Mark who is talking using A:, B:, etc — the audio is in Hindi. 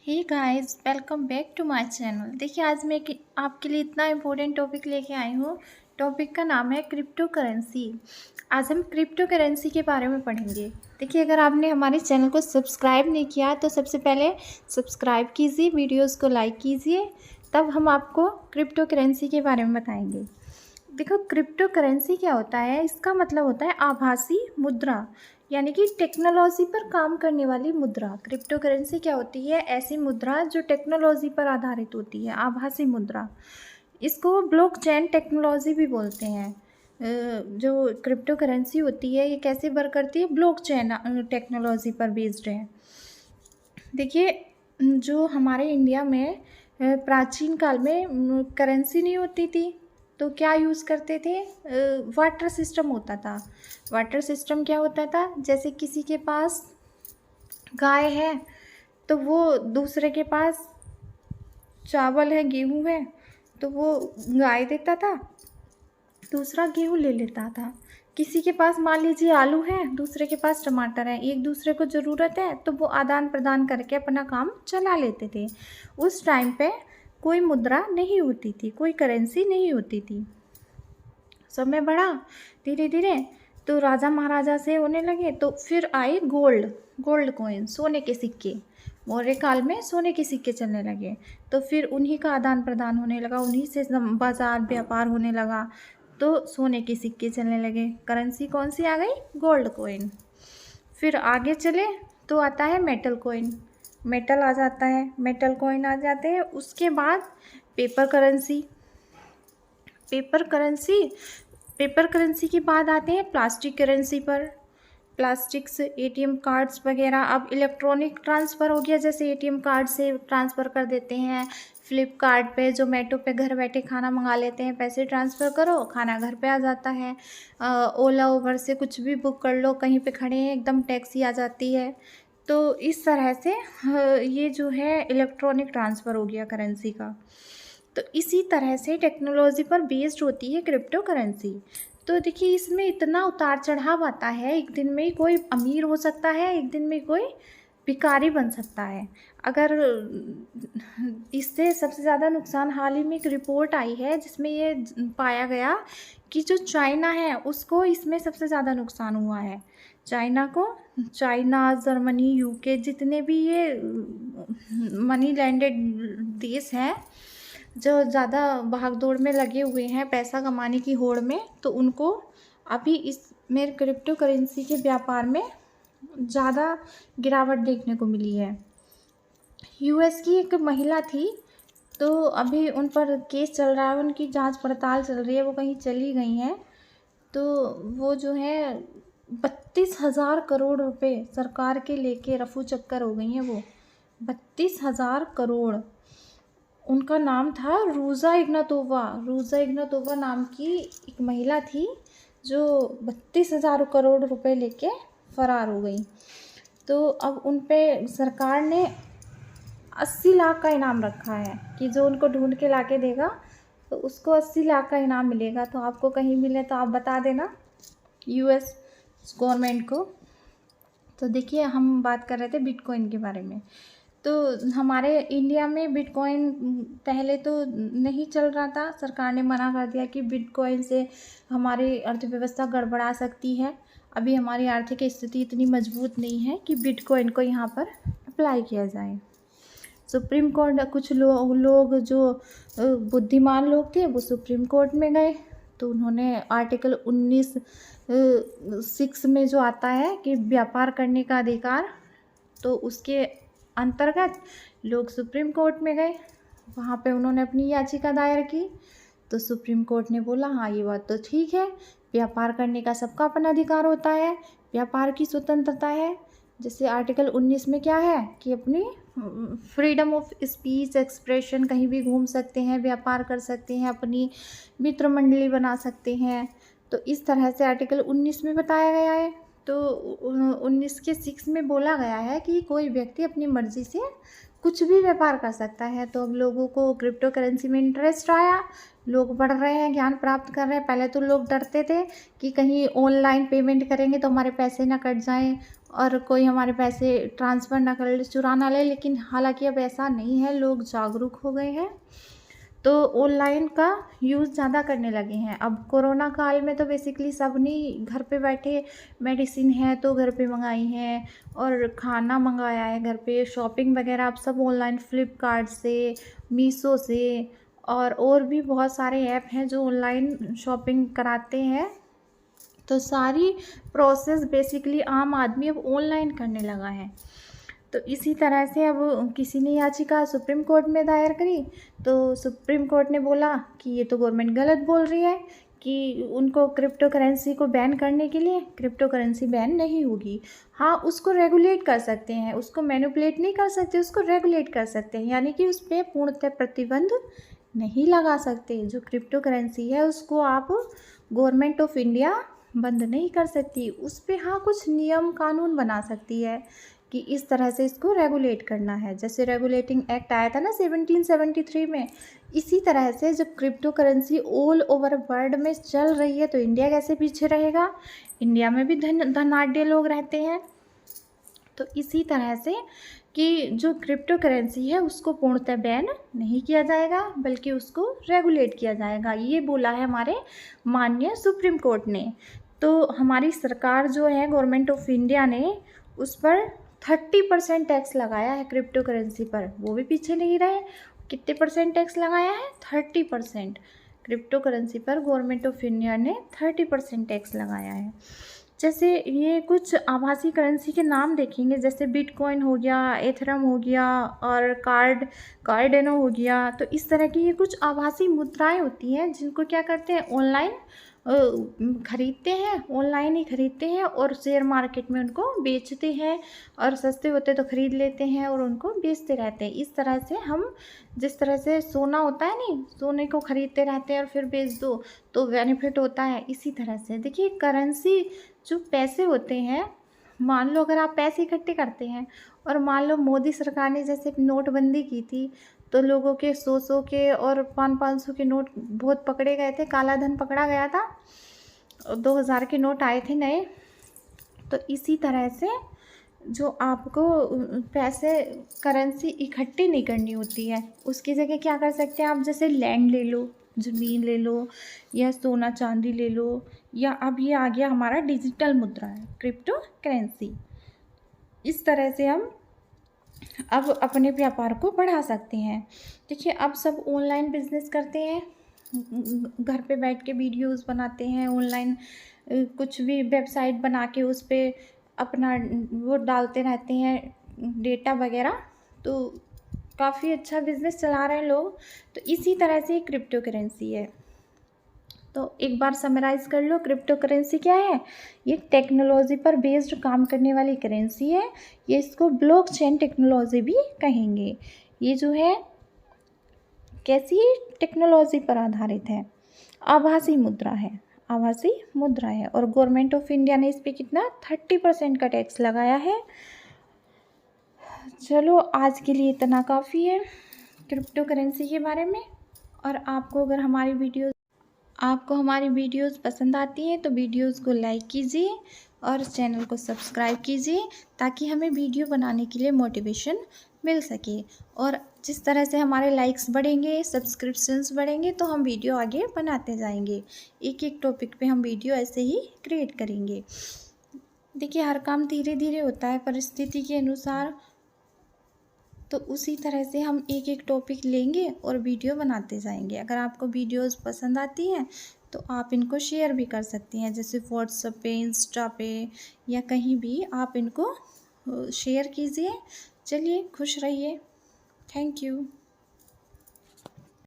A: Hey guys, welcome back to my channel. देखिए, आज मैं आपके लिए इतना इम्पोर्टेंट टॉपिक लेके आई हूँ। टॉपिक का नाम है क्रिप्टो करेंसी। आज हम क्रिप्टो करेंसी के बारे में पढ़ेंगे। देखिए, अगर आपने हमारे चैनल को सब्सक्राइब नहीं किया तो सबसे पहले सब्सक्राइब कीजिए, वीडियोस को लाइक कीजिए, तब हम आपको क्रिप्टो करेंसी के बारे में बताएंगे। देखो, क्रिप्टो करेंसी क्या होता है? इसका मतलब होता है आभासी मुद्रा, यानी कि टेक्नोलॉजी पर काम करने वाली मुद्रा। क्रिप्टो करेंसी क्या होती है? ऐसी मुद्रा जो टेक्नोलॉजी पर आधारित होती है, आभासी मुद्रा। इसको ब्लॉकचेन टेक्नोलॉजी भी बोलते हैं। जो क्रिप्टो करेंसी होती है ये कैसे वर्क करती है? ब्लॉकचेन टेक्नोलॉजी पर बेस्ड है। देखिए, जो हमारे इंडिया में प्राचीन काल में करेंसी नहीं होती थी, तो क्या यूज़ करते थे? वाटर सिस्टम होता था। वाटर सिस्टम क्या होता था? जैसे किसी के पास गाय है तो वो दूसरे के पास चावल है, गेहूँ है, तो वो गाय देता था, दूसरा गेहूँ ले लेता था। किसी के पास मान लीजिए आलू है, दूसरे के पास टमाटर है, एक दूसरे को ज़रूरत है तो वो आदान प्रदान करके अपना काम चला लेते थे। उस टाइम पे कोई मुद्रा नहीं होती थी, कोई करेंसी नहीं होती थी। समय बढ़ा धीरे धीरे, तो राजा महाराजा से होने लगे, तो फिर आए गोल्ड कॉइन, सोने के सिक्के। मौर्य काल में सोने के सिक्के चलने लगे, तो फिर उन्हीं का आदान प्रदान होने लगा, उन्हीं से बाजार व्यापार होने लगा, तो सोने के सिक्के चलने लगे। करेंसी कौन सी आ गई? Gold coin. फिर आगे चले तो आता है मेटल कॉइन, मेटल आ जाता है, मेटल कॉइन आ जाते हैं। उसके बाद paper currency, paper currency paper currency के बाद आते हैं प्लास्टिक करेंसी पर। प्लास्टिक से एटीएम कार्ड्स वगैरह अब इलेक्ट्रॉनिक ट्रांसफ़र हो गया, जैसे एटीएम कार्ड से ट्रांसफ़र कर देते हैं। फ्लिपकार्ट पे, जोमेटो पे घर बैठे खाना मंगा लेते हैं, पैसे ट्रांसफ़र करो, खाना घर पे आ जाता है। ओला उबर से कुछ भी बुक कर लो, कहीं पे खड़े हैं एकदम टैक्सी आ जाती है। तो इस तरह से ये जो है इलेक्ट्रॉनिक ट्रांसफ़र हो गया करेंसी का। तो इसी तरह से टेक्नोलॉजी पर बेस्ड होती है क्रिप्टो करेंसी। तो देखिए, इसमें इतना उतार चढ़ाव आता है, एक दिन में कोई अमीर हो सकता है, एक दिन में कोई भिखारी बन सकता है। अगर इससे सबसे ज़्यादा नुकसान, हाल ही में एक रिपोर्ट आई है जिसमें ये पाया गया कि जो चाइना है उसको इसमें सबसे ज़्यादा नुकसान हुआ है। चाइना, जर्मनी, यूके, जितने भी ये मनी लैंडेड देश हैं जो ज़्यादा भागदौड़ में लगे हुए हैं पैसा कमाने की होड़ में, तो उनको अभी इसमें क्रिप्टो करेंसी के व्यापार में ज़्यादा गिरावट देखने को मिली है। यूएस की एक महिला थी, तो अभी उन पर केस चल रहा है, उनकी जांच पड़ताल चल रही है, वो कहीं चली गई हैं। तो वो जो है 32,000 करोड़ रुपए सरकार के लेके रफू चक्कर हो गई हैं वो। 32,000 करोड़। उनका नाम था रूज़ा इग्नातोवा। रूज़ा इग्नातोवा नाम की एक महिला थी जो 32,000 करोड़ रुपए लेके फरार हो गई। तो अब उन पे सरकार ने 80 लाख का इनाम रखा है कि जो उनको ढूंढ के लाके देगा तो उसको 80 लाख का इनाम मिलेगा। तो आपको कहीं मिले तो आप बता देना यूएस गवर्नमेंट को। तो देखिए, हम बात कर रहे थे बिटकॉइन के बारे में। तो हमारे इंडिया में बिटकॉइन पहले तो नहीं चल रहा था, सरकार ने मना कर दिया कि बिटकॉइन से हमारी अर्थव्यवस्था गड़बड़ा सकती है। अभी हमारी आर्थिक स्थिति इतनी मजबूत नहीं है कि बिटकॉइन को यहाँ पर अप्लाई किया जाए। सुप्रीम कोर्ट, कुछ लोग जो बुद्धिमान लोग थे वो सुप्रीम कोर्ट में गए, तो उन्होंने आर्टिकल 19(6) में जो आता है कि व्यापार करने का अधिकार, तो उसके अंतर्गत लोग सुप्रीम कोर्ट में गए, वहाँ पे उन्होंने अपनी याचिका दायर की। तो सुप्रीम कोर्ट ने बोला हाँ, ये बात तो ठीक है, व्यापार करने का सबका अपना अधिकार होता है, व्यापार की स्वतंत्रता है। जैसे आर्टिकल 19 में क्या है कि अपनी फ्रीडम ऑफ स्पीच, एक्सप्रेशन, कहीं भी घूम सकते हैं, व्यापार कर सकते हैं, अपनी मित्र मंडली बना सकते हैं। तो इस तरह से आर्टिकल 19 में बताया गया है। तो 19 के 6 में बोला गया है कि कोई व्यक्ति अपनी मर्ज़ी से कुछ भी व्यापार कर सकता है। तो अब लोगों को क्रिप्टो करेंसी में इंटरेस्ट आया, लोग बढ़ रहे हैं, ज्ञान प्राप्त कर रहे हैं। पहले तो लोग डरते थे कि कहीं ऑनलाइन पेमेंट करेंगे तो हमारे पैसे ना कट जाएं, और कोई हमारे पैसे ट्रांसफ़र ना कर ले, चुरा ना ले। लेकिन हालांकि अब ऐसा नहीं है, लोग जागरूक हो गए हैं तो ऑनलाइन का यूज़ ज़्यादा करने लगे हैं। अब कोरोना काल में तो बेसिकली सबने घर पे बैठे मेडिसिन है तो घर पे मंगाई है, और खाना मंगाया है घर पे, शॉपिंग वगैरह अब सब ऑनलाइन फ्लिपकार्ट से, मीशो से, और भी बहुत सारे ऐप हैं जो ऑनलाइन शॉपिंग कराते हैं। तो सारी प्रोसेस बेसिकली आम आदमी अब ऑनलाइन करने लगा है। तो इसी तरह से अब किसी ने याचिका सुप्रीम कोर्ट में दायर करी, तो सुप्रीम कोर्ट ने बोला कि ये तो गवर्नमेंट गलत बोल रही है कि उनको क्रिप्टो करेंसी को बैन करने के लिए क्रिप्टो करेंसी बैन नहीं होगी। हाँ, उसको रेगुलेट कर सकते हैं, उसको मैनिपुलेट नहीं कर सकते, उसको रेगुलेट कर सकते हैं, यानी कि उस पर पूर्णतः प्रतिबंध नहीं लगा सकते। जो क्रिप्टो करेंसी है उसको आप गवर्नमेंट ऑफ इंडिया बंद नहीं कर सकती, उस पर हाँ कुछ नियम कानून बना सकती है कि इस तरह से इसको रेगुलेट करना है। जैसे रेगुलेटिंग एक्ट आया था ना 1773 में, इसी तरह से जब crypto currency all over world में चल रही है तो इंडिया कैसे पीछे रहेगा। इंडिया में भी धनाढ्य लोग रहते हैं। तो इसी तरह से कि जो क्रिप्टो करेंसी है उसको पूर्णतः बैन नहीं किया जाएगा, बल्कि उसको रेगुलेट किया जाएगा, ये बोला है हमारे माननीय सुप्रीम कोर्ट ने। तो हमारी सरकार जो है गवर्नमेंट ऑफ इंडिया ने उस पर 30% टैक्स लगाया है क्रिप्टो करेंसी पर, वो भी पीछे नहीं रहे। कितने परसेंट टैक्स लगाया है? 30%। क्रिप्टो करेंसी पर गवर्नमेंट ऑफ इंडिया ने 30% टैक्स लगाया है। जैसे ये कुछ आभासी करेंसी के नाम देखेंगे, जैसे बिटकॉइन हो गया, एथेरियम हो गया, और कार्डेनो हो गया। तो इस तरह की ये कुछ आभासी मुद्राएं होती हैं जिनको क्या करते हैं, ऑनलाइन खरीदते हैं, ऑनलाइन ही खरीदते हैं और शेयर मार्केट में उनको बेचते हैं, और सस्ते होते तो ख़रीद लेते हैं और उनको बेचते रहते हैं। इस तरह से हम, जिस तरह से सोना होता है नहीं, सोने को ख़रीदते रहते हैं और फिर बेच दो तो बेनिफिट होता है, इसी तरह से देखिए करेंसी जो पैसे होते हैं, मान लो अगर आप पैसे इकट्ठे करते हैं और मान लो मोदी सरकार ने जैसे नोटबंदी की थी तो लोगों के 100 के और 500 के नोट बहुत पकड़े गए थे, काला धन पकड़ा गया था, 2000 के नोट आए थे नए। तो इसी तरह से जो आपको पैसे करेंसी इकट्ठी नहीं करनी होती है, उसकी जगह क्या कर सकते हैं आप, जैसे लैंड ले लो, ज़मीन ले लो, या सोना चांदी ले लो, या अब ये आ गया हमारा डिजिटल मुद्रा है क्रिप्टो करेंसी। इस तरह से हम अब अपने व्यापार को बढ़ा सकते हैं। देखिए अब सब ऑनलाइन बिजनेस करते हैं, घर पे बैठ के वीडियोस बनाते हैं, ऑनलाइन कुछ भी वेबसाइट बना के उस पर अपना वो डालते रहते हैं डेटा वगैरह, तो काफ़ी अच्छा बिजनेस चला रहे हैं लोग। तो इसी तरह से क्रिप्टो करेंसी है। तो एक बार समराइज़ कर लो, क्रिप्टो करेंसी क्या है? ये टेक्नोलॉजी पर बेस्ड काम करने वाली करेंसी है। ये इसको ब्लॉकचेन टेक्नोलॉजी भी कहेंगे। ये जो है कैसी टेक्नोलॉजी पर आधारित है? आभासी मुद्रा है, आभासी मुद्रा है, और गवर्नमेंट ऑफ इंडिया ने इस पर कितना 30% का टैक्स लगाया है। चलो आज के लिए इतना काफ़ी है क्रिप्टो करेंसी के बारे में। और आपको अगर हमारी वीडियोस पसंद आती हैं तो वीडियोस को लाइक कीजिए और चैनल को सब्सक्राइब कीजिए, ताकि हमें वीडियो बनाने के लिए मोटिवेशन मिल सके। और जिस तरह से हमारे लाइक्स बढ़ेंगे, सब्सक्रिप्शंस बढ़ेंगे, तो हम वीडियो आगे बनाते जाएंगे। एक एक टॉपिक पे हम वीडियो ऐसे ही क्रिएट करेंगे। देखिए हर काम धीरे धीरे होता है परिस्थिति के अनुसार, तो उसी तरह से हम एक एक टॉपिक लेंगे और वीडियो बनाते जाएंगे। अगर आपको वीडियोस पसंद आती हैं तो आप इनको शेयर भी कर सकती हैं, जैसे व्हाट्सएप पे, इंस्टा पे, या कहीं भी आप इनको शेयर कीजिए। चलिए खुश रहिए। Thank you.